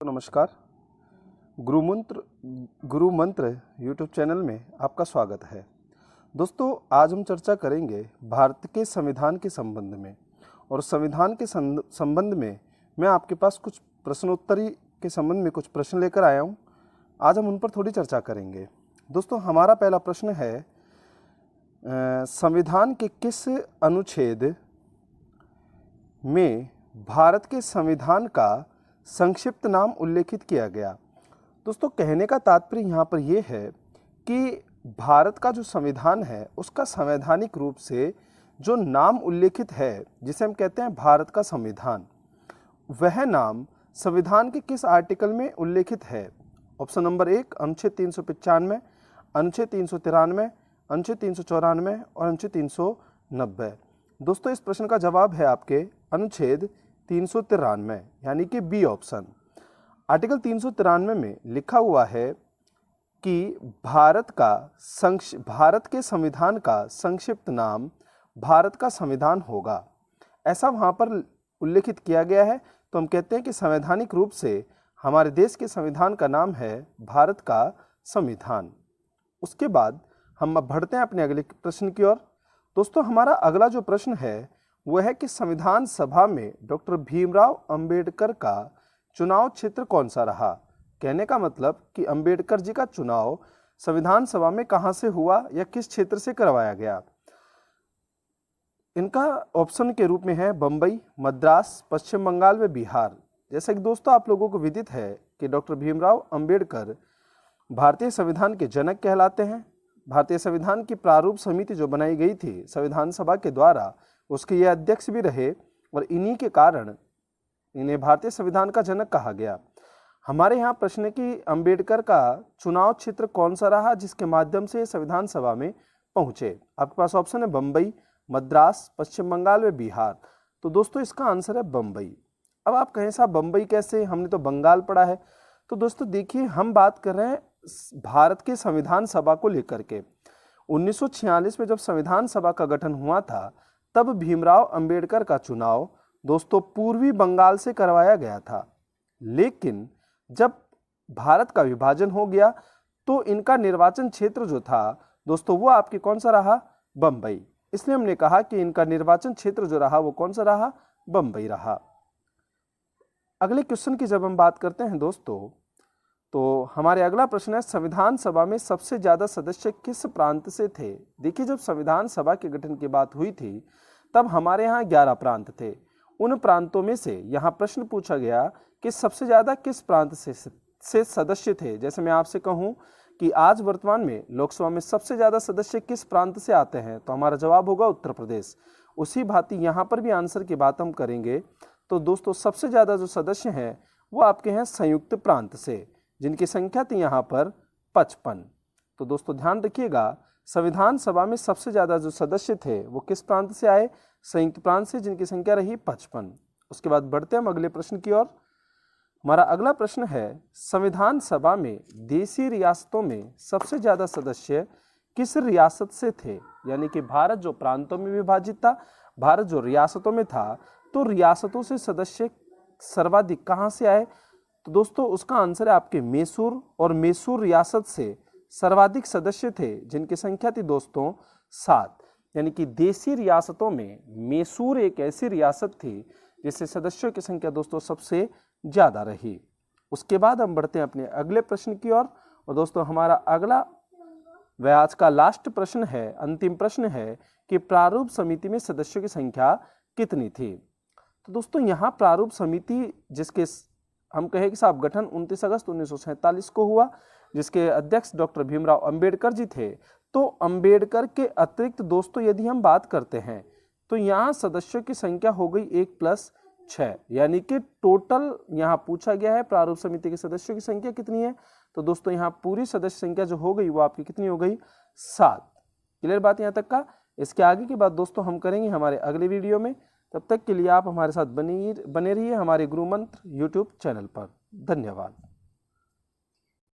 नमस्कार। गुरु मंत्र YouTube channel में आपका स्वागत है। दोस्तों, आज हम चर्चा करेंगे भारत के संविधान के संबंध में, और संविधान के संबंध में मैं आपके पास कुछ प्रश्नोत्तरी के संबंध में कुछ प्रश्न लेकर आया हूं। आज हम उन पर थोड़ी चर्चा करेंगे। दोस्तों, हमारा पहला प्रश्न है, संविधान के किस अनुच्छेद में भारत के संविधान का संक्षिप्त नाम उल्लेखित किया गया। दोस्तों, कहने का तात्पर्य यहाँ पर यह है कि भारत का जो संविधान है उसका संवैधानिक रूप से जो नाम उल्लेखित है, जिसे हम कहते हैं भारत का संविधान, वह नाम संविधान के किस आर्टिकल में उल्लेखित है। ऑप्शन नंबर 1 अनुच्छेद 395, अनुच्छेद 393, अनुच्छेद 394 और अनुच्छेद 390। दोस्तों, इस प्रश्न का जवाब है आपके अनुच्छेद 393 यानी कि बी ऑप्शन। आर्टिकल 393 में लिखा हुआ है कि भारत के संविधान का संक्षिप्त नाम भारत का संविधान होगा, ऐसा वहाँ पर उल्लेखित किया गया है। तो हम कहते हैं कि संवैधानिक रूप से हमारे देश के संविधान का नाम है भारत का संविधान। उसके बाद हम अब बढ़ते हैं अपने अगले प्रश्न की ओर। दोस्तों, हमारा अगला जो प्रश्न है वह है कि संविधान सभा में डॉक्टर भीमराव अंबेडकर का चुनाव क्षेत्र कौन सा रहा। कहने का मतलब कि अंबेडकर जी का चुनाव संविधान सभा में कहां से हुआ या किस क्षेत्र से करवाया गया। इनका ऑप्शन के रूप में है बंबई, मद्रास, पश्चिम बंगाल व बिहार। जैसा कि दोस्तों आप लोगों को विदित है कि डॉक्टर भीमराव अंबेडकर भारतीय संविधान के जनक कहलाते हैं। भारतीय संविधान की प्रारूप समिति जो बनाई गई थी संविधान सभा के द्वारा, उसके ये अध्यक्ष भी रहे, और इन्हीं के कारण इन्हें भारतीय संविधान का जनक कहा गया। हमारे यहाँ प्रश्न है कि अंबेडकर का चुनाव क्षेत्र कौन सा रहा जिसके माध्यम से संविधान सभा में पहुंचे। आपके पास ऑप्शन है बंबई, मद्रास, पश्चिम बंगाल व बिहार। तो दोस्तों, इसका आंसर है बंबई। अब आप कहें साहब बंबई कैसे, हमने तो बंगाल पढ़ा है। तो दोस्तों देखिए, हम बात कर रहे हैं भारत के संविधान सभा को लेकर के। 1946 में जब संविधान सभा का गठन हुआ था, तब भीमराव अंबेडकर का चुनाव दोस्तों पूर्वी बंगाल से करवाया गया था। लेकिन जब भारत का विभाजन हो गया तो इनका निर्वाचन क्षेत्र जो था दोस्तों वो आपके कौन सा रहा, बंबई। इसलिए हमने कहा कि इनका निर्वाचन क्षेत्र जो रहा वो कौन सा रहा, बंबई रहा। अगले क्वेश्चन की जब हम बात करते हैं दोस्तों, तो हमारे अगला प्रश्न है, संविधान सभा में सबसे ज्यादा सदस्य किस प्रांत से थे। देखिए, जब संविधान सभा के गठन की बात हुई थी तब हमारे यहाँ 11 प्रांत थे। उन प्रांतों में से यहाँ प्रश्न पूछा गया कि सबसे ज्यादा किस प्रांत से सदस्य थे। जैसे मैं आपसे कहूँ कि आज वर्तमान में लोकसभा में सबसे ज्यादा सदस्य किस प्रांत से आते हैं, तो हमारा जवाब होगा उत्तर प्रदेश। उसी भांति यहाँ पर भी आंसर की बात हम करेंगे। तो दोस्तों, सबसे ज्यादा जो सदस्य हैं वो आपके हैं संयुक्त प्रांत से, जिनकी संख्या थी यहाँ पर 55। तो दोस्तों ध्यान रखिएगा, संविधान सभा में सबसे ज्यादा जो सदस्य थे वो किस प्रांत से आए, संयुक्त प्रांत से, जिनकी संख्या रही 55। उसके बाद बढ़ते हैं हम अगले प्रश्न की ओर। हमारा अगला प्रश्न है, संविधान सभा में देशी रियासतों में सबसे ज्यादा सदस्य किस रियासत से थे। यानी कि भारत जो प्रांतों में विभाजित था, भारत जो रियासतों में था, तो रियासतों से सदस्य सर्वाधिक कहां से आए। तो दोस्तों उसका आंसर है आपके मैसूर, और मैसूर रियासत से सर्वाधिक सदस्य थे, जिनकी संख्या थी दोस्तों 7। यानी कि देशी रियासतों में मैसूर एक ऐसी रियासत थी जिससे सदस्यों की संख्या दोस्तों सबसे ज्यादा रही। उसके बाद हम बढ़ते हैं अपने अगले प्रश्न की ओर। और दोस्तों हमारा अगला व आज का लास्ट प्रश्न है, अंतिम प्रश्न है कि प्रारूप समिति में सदस्यों की संख्या कितनी थी। तो दोस्तों यहाँ प्रारूप समिति जिसके हम कहें कि साहब गठन 29 अगस्त 1947 को हुआ, जिसके अध्यक्ष डॉक्टर भीमराव अंबेडकर जी थे। तो अंबेडकर के अतिरिक्त दोस्तों यदि हम बात करते हैं तो यहाँ सदस्यों की संख्या हो गई 1 + 6, यानी कि टोटल यहाँ पूछा गया है प्रारूप समिति के सदस्यों की संख्या कितनी है। तो दोस्तों यहाँ पूरी सदस्य संख्या जो हो गई वो आपकी कितनी हो गई, 7। क्लियर बात यहाँ तक का। इसके आगे की बात दोस्तों हम करेंगे हमारे अगले वीडियो में। तब तक के लिए आप हमारे साथ बने रहिए हमारे गुरु मंत्र यूट्यूब चैनल पर। धन्यवाद।